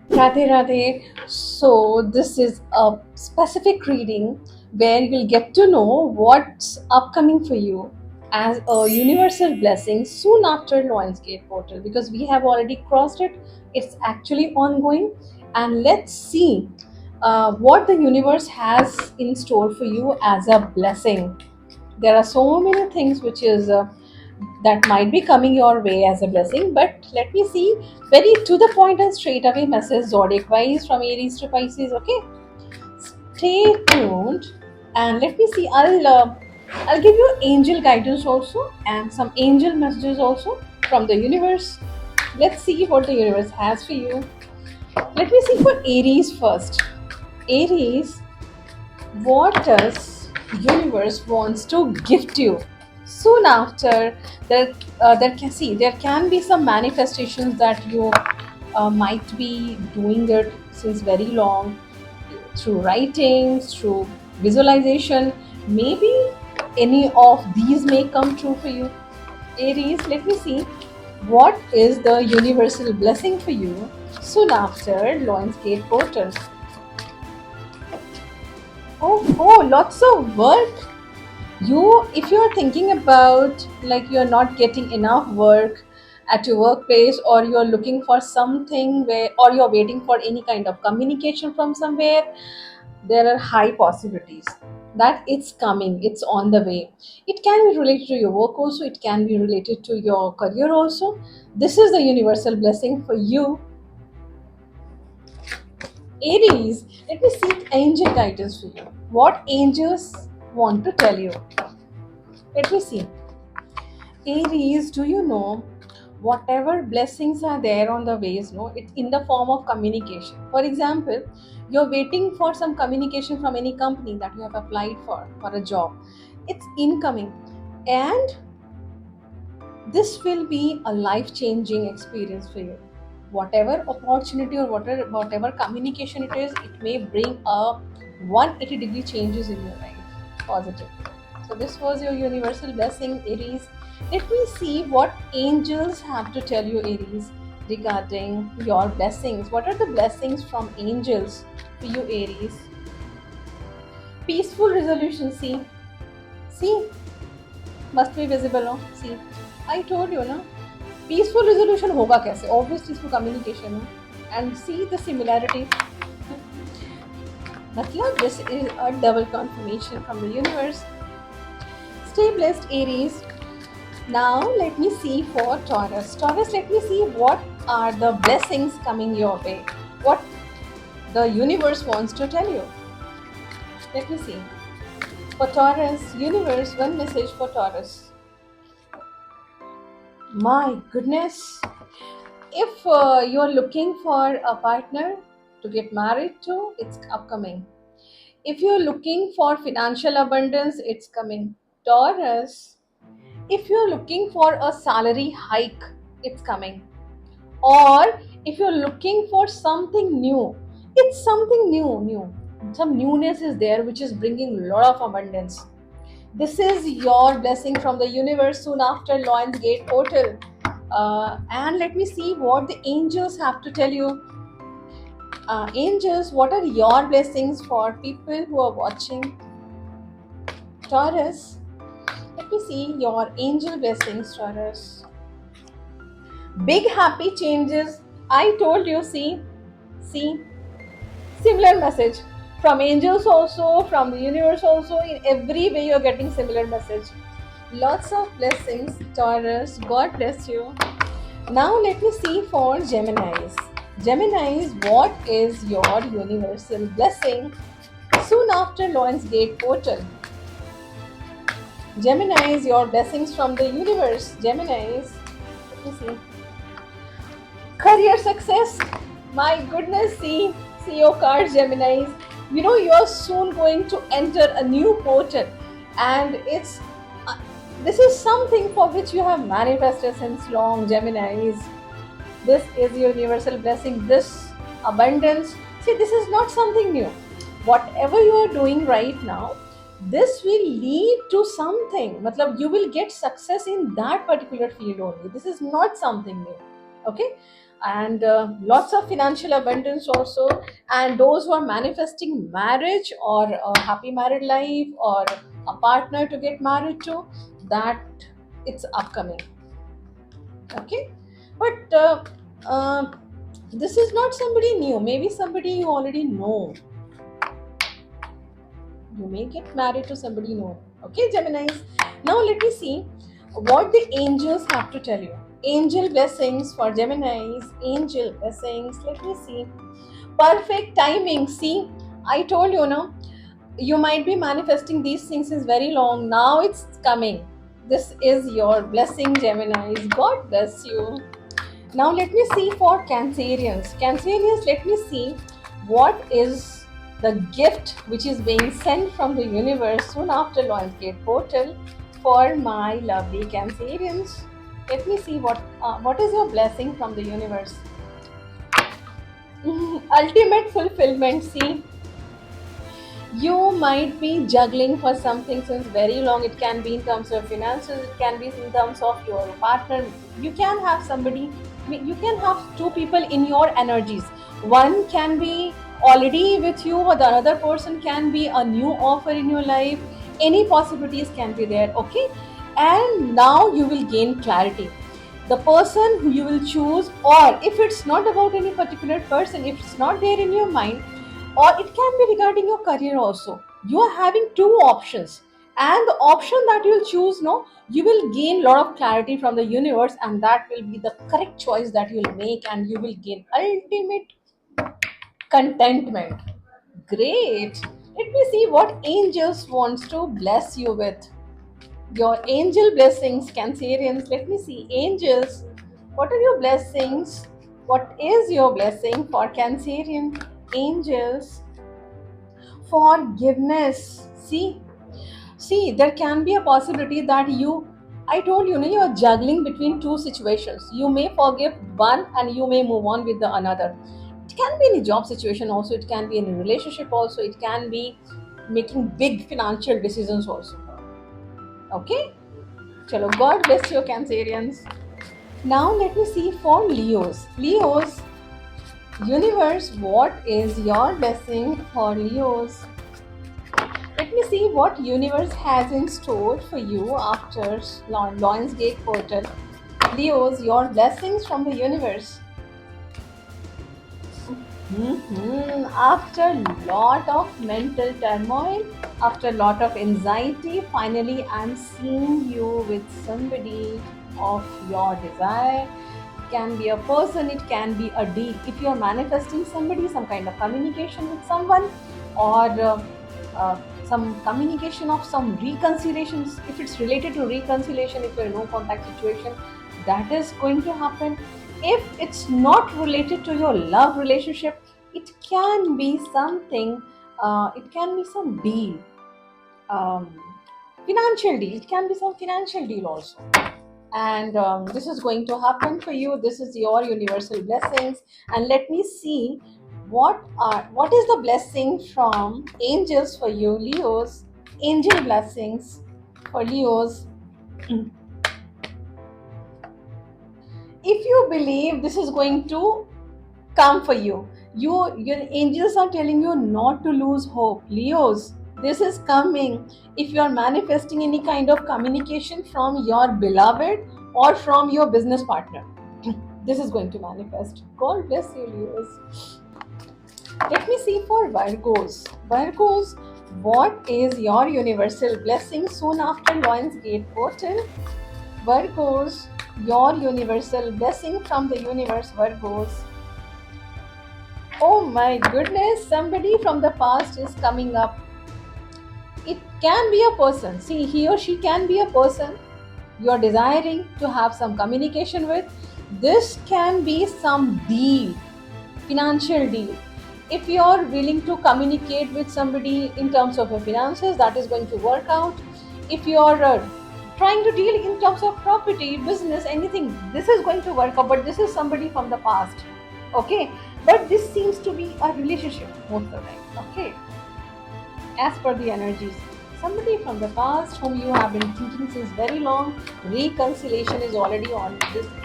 Radhe Radhe. So, this is a specific reading where you'll get to know what's upcoming for you as a universal blessing soon after Lionsgate portal, because we have already crossed it. It's actually ongoing, and let's see what the universe has in store for you as a blessing. There are so many things which is that might be coming your way as a blessing, but let me see very to the point and straight away message zodiac wise from Aries to Pisces. Okay, stay tuned and let me see. I'll give you angel guidance also and some angel messages also from the universe. Let's see what the universe has for you. Let me see for Aries first. Aries, what does universe wants to gift you soon after? There can be some manifestations that you might be doing it since very long, through writing, through visualization. Maybe any of these may come true for you, Aries. Let me see what is the universal blessing for you soon after Lionsgate portal. Oh, lots of work. You, if you're thinking about like you're not getting enough work at your workplace, or you're looking for something where, or you're waiting for any kind of communication from somewhere, there are high possibilities that it's coming, it's on the way. It can be related to your work also, it can be related to your career also. This is the universal blessing for you, Aries. Let me seek angel guidance for you. What angels want to tell you? Let me see. Aries, do you know whatever blessings are there on the ways? No, it's in the form of communication. For example, you're waiting for some communication from any company that you have applied for a job. It's incoming, and this will be a life changing experience for you. Whatever opportunity or whatever communication it is, it may bring a 180-degree changes in your life, positive. So this was your universal blessing, Aries. Let me see what angels have to tell you, Aries, regarding your blessings. What are the blessings from angels for you, Aries? Peaceful resolution. See, must be visible. No, see, I told you, no. Peaceful resolution होगा कैसे? Obviously इसको communication है, and see the similarity. मतलब this is a double confirmation from the universe. Stay blessed, Aries. Now let me see for Taurus. Taurus, let me see what are the blessings coming your way, what the universe wants to tell you. Let me see for Taurus. Universe, one message for Taurus. My goodness. If you're looking for a partner to get married to, it's upcoming. If you're looking for financial abundance, it's coming. Taurus, if you're looking for a salary hike, it's coming. Or if you're looking for something new, it's something new. Some newness is there which is bringing a lot of abundance. This is your blessing from the universe soon after Lions Gate portal. And let me see what the angels have to tell you. Angels, what are your blessings for people who are watching? Taurus, let me see your angel blessings, Taurus. Big happy changes. I told you, see, similar message from angels also, from the universe also. In every way, you're getting similar message. Lots of blessings, Taurus. God bless you. Now let me see for Geminis. Geminis, what is your universal blessing soon after Lionsgate portal? Geminis, your blessings from the universe. Geminis, let me see. Career success. My goodness, see your cards, Geminis. You know you are soon going to enter a new portal, and it's this is something for which you have manifested since long, Geminis. This is your universal blessing, this abundance. See, this is not something new. Whatever you are doing right now, this will lead to something. Matlab, you will get success in that particular field only. This is not something new. Okay? and lots of financial abundance also. And those who are manifesting marriage or a happy married life or a partner to get married to, that it's upcoming. Okay, but this is not somebody new, maybe somebody you already know. You may get married to somebody new. Okay, Geminis, now let me see what the angels have to tell you. Angel blessings for Geminis, angel blessings, let me see. Perfect timing, see, I told you, no, you might be manifesting these things since very long, now it's coming. This is your blessing, Geminis, god bless you. Now let me see for Cancerians. Cancerians, let me see what is the gift which is being sent from the universe soon after Lionsgate portal for my lovely Cancerians. Let me see what is your blessing from the universe. Ultimate fulfillment. See, you might be juggling for something since very long. It can be in terms of finances, it can be in terms of your partner. You can have somebody, you can have two people in your energies. One can be already with you, or the other person can be a new offer in your life. Any possibilities can be there, okay? And now you will gain clarity. The person who you will choose, or if it's not about any particular person, if it's not there in your mind, or it can be regarding your career also, you are having two options, and the option that you'll choose, no, you will gain a lot of clarity from the universe, and that will be the correct choice that you'll make, and you will gain ultimate contentment. Great, let me see what angels wants to bless you with. Your angel blessings, Cancerians, let me see. Angels, what are your blessings? What is your blessing for Cancerian angels? Forgiveness. See, there can be a possibility that I told you, no, you are juggling between two situations. You may forgive one and you may move on with the another. It can be in a job situation also, it can be in a relationship also, it can be making big financial decisions also. Okay? Chalo, God bless you, Cancerians. Now let me see for Leos. Leos, universe, what is your blessing for Leos? Let me see what universe has in store for you after Lionsgate portal. Leos, your blessings from the universe. After lot of mental turmoil, after lot of anxiety, finally I'm seeing you with somebody of your desire. It can be a person, it can be a deal. If you're manifesting somebody, some kind of communication with someone, or some communication of some reconciliations, if it's related to reconciliation, if you're in no contact situation, that is going to happen. If it's not related to your love relationship, it can be something, it can be some deal, um, financial deal, it can be some financial deal also. And this is going to happen for you. This is your universal blessings. And let me see what is the blessing from angels for you, Leos. Angel blessings for Leos. If you believe this is going to come for you, your angels are telling you not to lose hope, Leos. This is coming. If you are manifesting any kind of communication from your beloved or from your business partner, this is going to manifest. God bless you, Leos. Let me see for Virgos. Virgos, what is your universal blessing soon after Lionsgate portal? Virgos, your universal blessing from the universe, Virgos. Oh my goodness, somebody from the past is coming up. It can be a person. See, he or she can be a person you are desiring to have some communication with. This can be some deal, financial deal. If you are willing to communicate with somebody in terms of your finances, that is going to work out. If you are trying to deal in terms of property, business, anything, this is going to work out. But this is somebody from the past. Okay, but this seems to be a relationship most of the time. Okay, as per the energies, somebody from the past whom you have been thinking since very long. Reconciliation is already on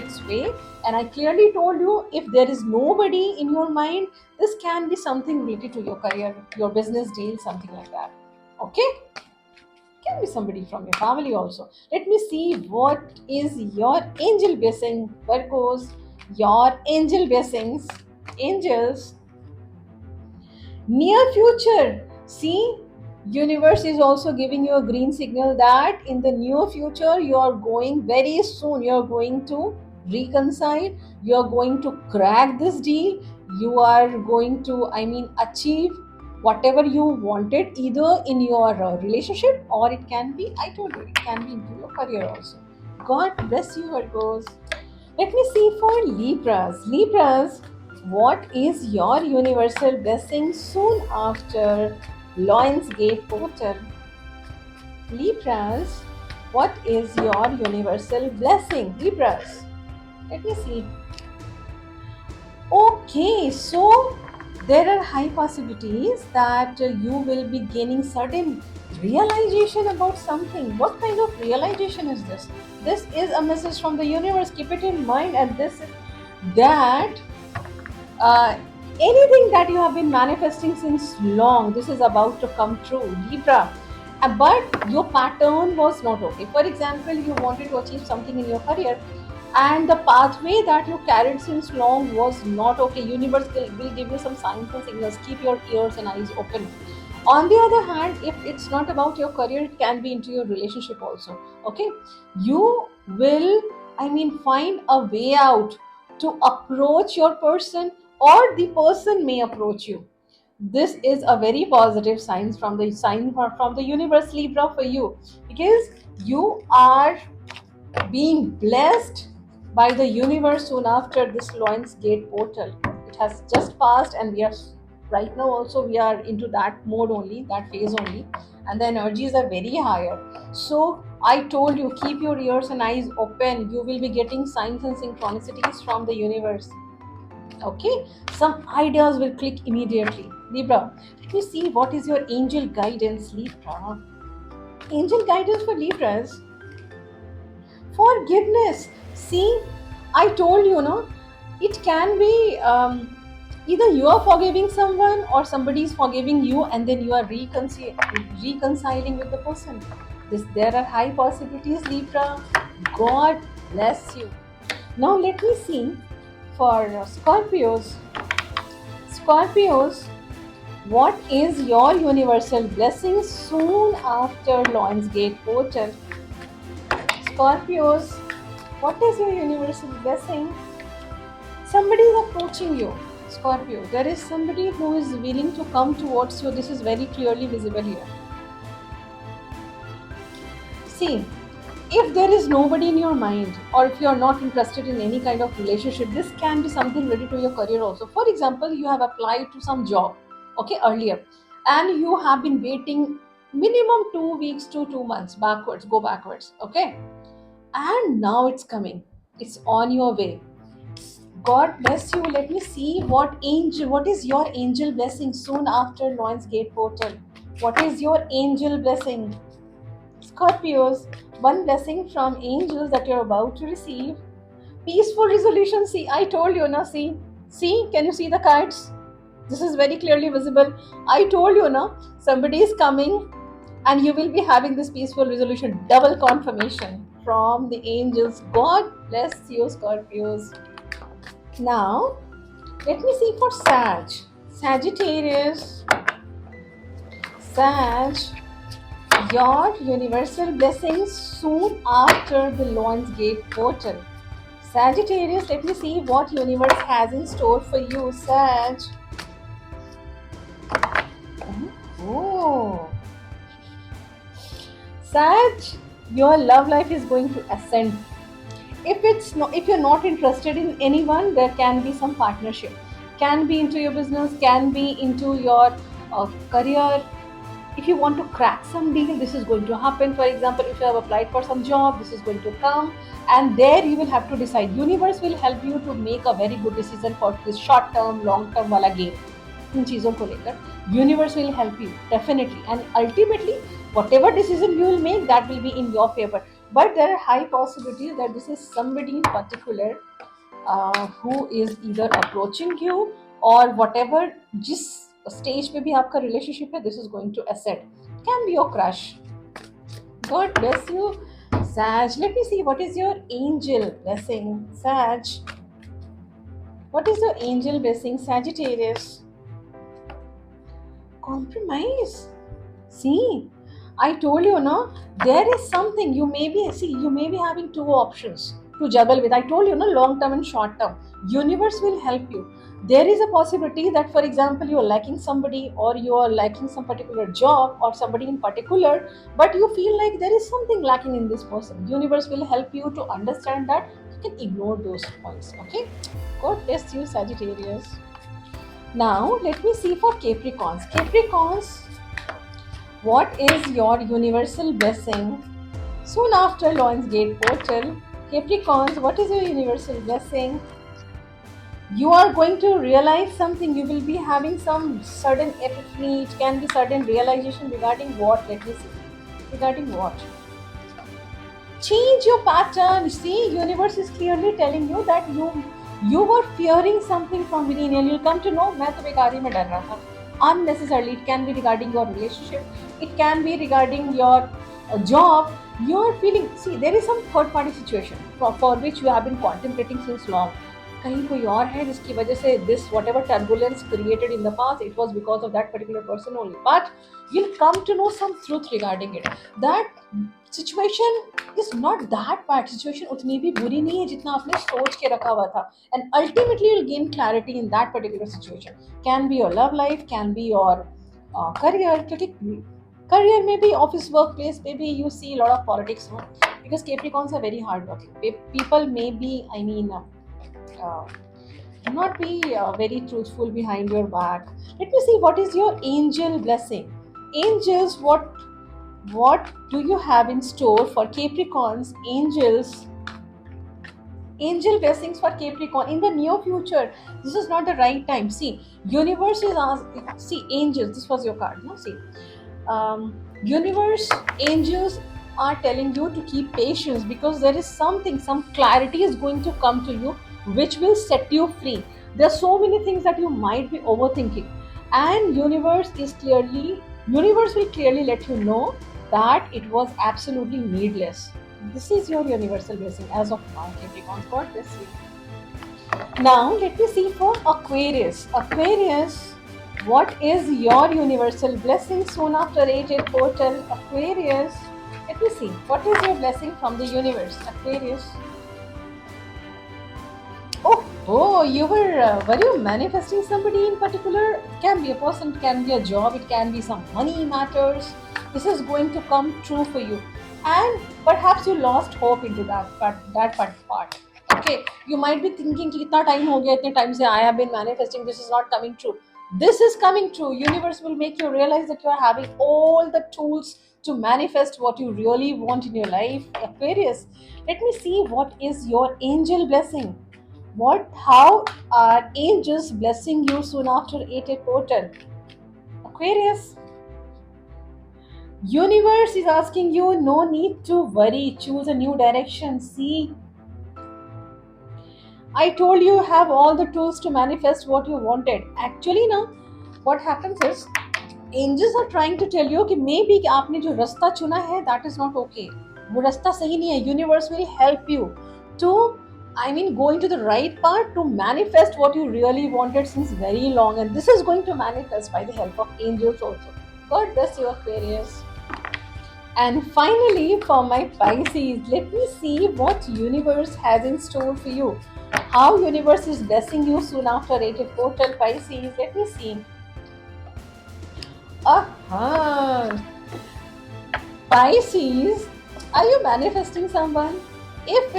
its way, and I clearly told you, if there is nobody in your mind, this can be something related to your career, your business deal, something like that. Okay, can be somebody from your family also. Let me see what is your angel blessing. Where goes your angel blessings? Angels, near future. See, universe is also giving you a green signal that in the near future you are going, very soon you are going to reconcile, you are going to crack this deal, you are going to, I mean, achieve whatever you wanted, either in your relationship, or it can be, I told you, it can be into your career also. God bless you, Virgos. Let me see for Libras. Libras, what is your universal blessing soon after Lions Gate portal? Libras, what is your universal blessing? Libras, let me see. Okay, so there are high possibilities that you will be gaining certain realization about something. What kind of realization is this? This is a message from the universe. Keep it in mind, and this is that anything that you have been manifesting since long, this is about to come true, Libra. But your pattern was not okay. For example, you wanted to achieve something in your career, and the pathway that you carried since long was not okay. Universe will give you some signs and signals. Keep your ears and eyes open. On the other hand, if it's not about your career, it can be into your relationship also. Okay, you will, I mean, find a way out to approach your person, or the person may approach you. This is a very positive sign from the universe, Libra, for you, because you are being blessed by the universe soon after this Lions Gate portal. It has just passed, and we are right now also, we are into that mode only, that phase only, and the energies are very higher. So I told you, keep your ears and eyes open. You will be getting signs and synchronicities from the universe. Okay, some ideas will click immediately. Libra, let me see what is your angel guidance, Libra. Angel guidance for Libras. Forgiveness. See, I told you, no, it can be either you are forgiving someone or somebody is forgiving you, and then you are reconciling with the person. There are high possibilities, Libra. God bless you. Now, let me see for Scorpios. Scorpios, what is your universal blessing soon after Lions Gate portal? Scorpios, what is your universal blessing? Somebody is approaching you, Scorpio. There is somebody who is willing to come towards you. This is very clearly visible here. See, if there is nobody in your mind, or if you are not interested in any kind of relationship, this can be something related to your career also. For example, you have applied to some job, okay, earlier, and you have been waiting minimum 2 weeks to 2 months, backwards, go backwards, okay, and now it's coming, it's on your way. God bless you. Let me see what is your angel blessing soon after Lions Gate portal. What is your angel blessing? Scorpios, one blessing from angels that you're about to receive. Peaceful resolution. See, I told you, na. See, can you see the cards? This is very clearly visible. I told you, na. Somebody is coming, and you will be having this peaceful resolution. Double confirmation from the angels. God bless you, Scorpios. Now, let me see for Sag. Sagittarius. Sag, your universal blessings soon after the Lions Gate portal. Sagittarius, let me see what universe has in store for you, Sag. Oh, Sag, your love life is going to ascend. If you're not interested in anyone, there can be some partnership. Can be into your business, can be into your career. If you want to crack some deal, this is going to happen. For example, if you have applied for some job, this is going to come, and there you will have to decide. Universe will help you to make a very good decision for this short term, long term वाला game. इन चीज़ों को लेकर universe will help you definitely, and ultimately Whatever decision you will make, that will be in your favor. But there are high possibilities that this is somebody in particular who is either approaching you, or whatever जिस stage पे भी आपका relationship है, this is going to ascend. Can be your crush. God bless you, Sag. Let me see, what is your angel blessing, Sag? What is your angel blessing, Sagittarius? Compromise. See, I told you, no, there is something you may be having two options to juggle with. I told you, no, long term and short term. Universe will help you. There is a possibility that, for example, you are lacking somebody, or you are lacking some particular job or somebody in particular, but you feel like there is something lacking in this person. Universe will help you to understand that. You can ignore those points. Okay. God bless you, Sagittarius. Now, let me see for Capricorns. Capricorns, what is your universal blessing? Soon after Lions Gate portal, Capricorns, what is your universal blessing? You are going to realize something. You will be having some sudden epiphany. It can be sudden realization regarding what? Let me see. Regarding what? Change your pattern. See, universe is clearly telling you that you were fearing something from within, and you'll come to know मैं तो बेकारी में डर रहा था. Unnecessarily, it can be regarding your relationship, it can be regarding your job. You are feeling, see, there is some third party situation for which you have been contemplating since long. कहीं कोई और है जिसकी वजह से this whatever turbulence created in the past, it was because of that particular person only. But you'll come to know some truth regarding it. That situation is not that bad. Situation उतनी भी बुरी नहीं है जितना आपने सोच के रखा हुआ था. And ultimately you'll gain clarity in that particular situation. Can be your love life, can be your career. क्योंकि career में भी, office workplace में भी you see a lot of politics, no? Because Capricorns are very hardworking. People may be, not be very truthful behind your back. Let me see, what is your angel blessing? Angels, what do you have in store for Capricorns? Angel blessings for Capricorn in the near future. This is not the right time. See, universe is asking. See, angels. This was your card. No, see, universe, angels are telling you to keep patience, because there is something, some clarity is going to come to you, which will set you free. There are so many things that you might be overthinking, and universe will clearly let you know that it was absolutely needless. This is your universal blessing as of now, Capricorn. God bless you. Now, let me see for Aquarius. Aquarius, what is your universal blessing soon after age 8 portal? Aquarius, let me see. What is your blessing from the universe? Aquarius. Oh, were you manifesting somebody in particular? It can be a person, it can be a job, it can be some money matters. This is going to come true for you, and perhaps you lost hope into that part. Okay, you might be thinking कि इतना time हो गया, इतने time से I have been manifesting, this is not coming true. This is coming true. Universe will make you realize that you are having all the tools to manifest what you really want in your life. Aquarius, let me see, what is your angel blessing? How are angels blessing you soon after 8 portal? Aquarius, universe is asking you, no need to worry, choose a new direction. See, I told you have all the tools to manifest what you wanted. Actually now, what happens is, angels are trying to tell you कि maybe कि आपने जो रास्ता चुना है, that is not okay. वो रास्ता सही नहीं है. Universe will help you to go into the right path to manifest what you really wanted since very long, and this is going to manifest by the help of angels also. God bless you, Aquarius. And finally, for my Pisces, let me see what universe has in store for you. How universe is blessing you soon after 8 portal, Pisces. Let me see. Pisces, are you manifesting someone? If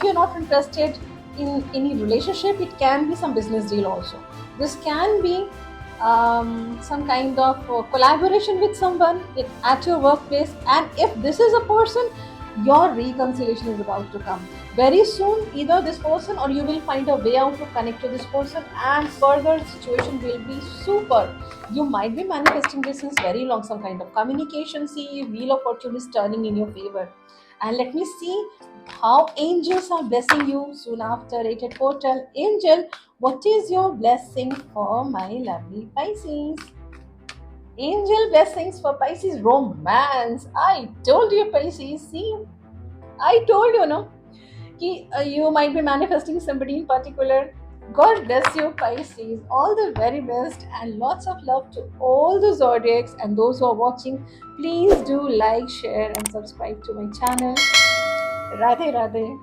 you're not interested in any relationship, it can be some business deal also. This can be some kind of collaboration with someone at your workplace, and if this is a person, your reconciliation is about to come. Very soon, either this person or you will find a way out to connect to this person, and further situation will be super. You might be manifesting this since very long, some kind of communication. See, wheel of fortune is turning in your favor. And let me see how angels are blessing you soon after 8 portal. Angel, what is your blessing for my lovely Pisces? Angel blessings for Pisces, romance. I told you, Pisces. See, I told you, no? You might be manifesting somebody in particular. God bless you, Pisces. All the very best and lots of love to all the zodiacs and those who are watching. Please do like, share, and subscribe to my channel. Radhe Radhe.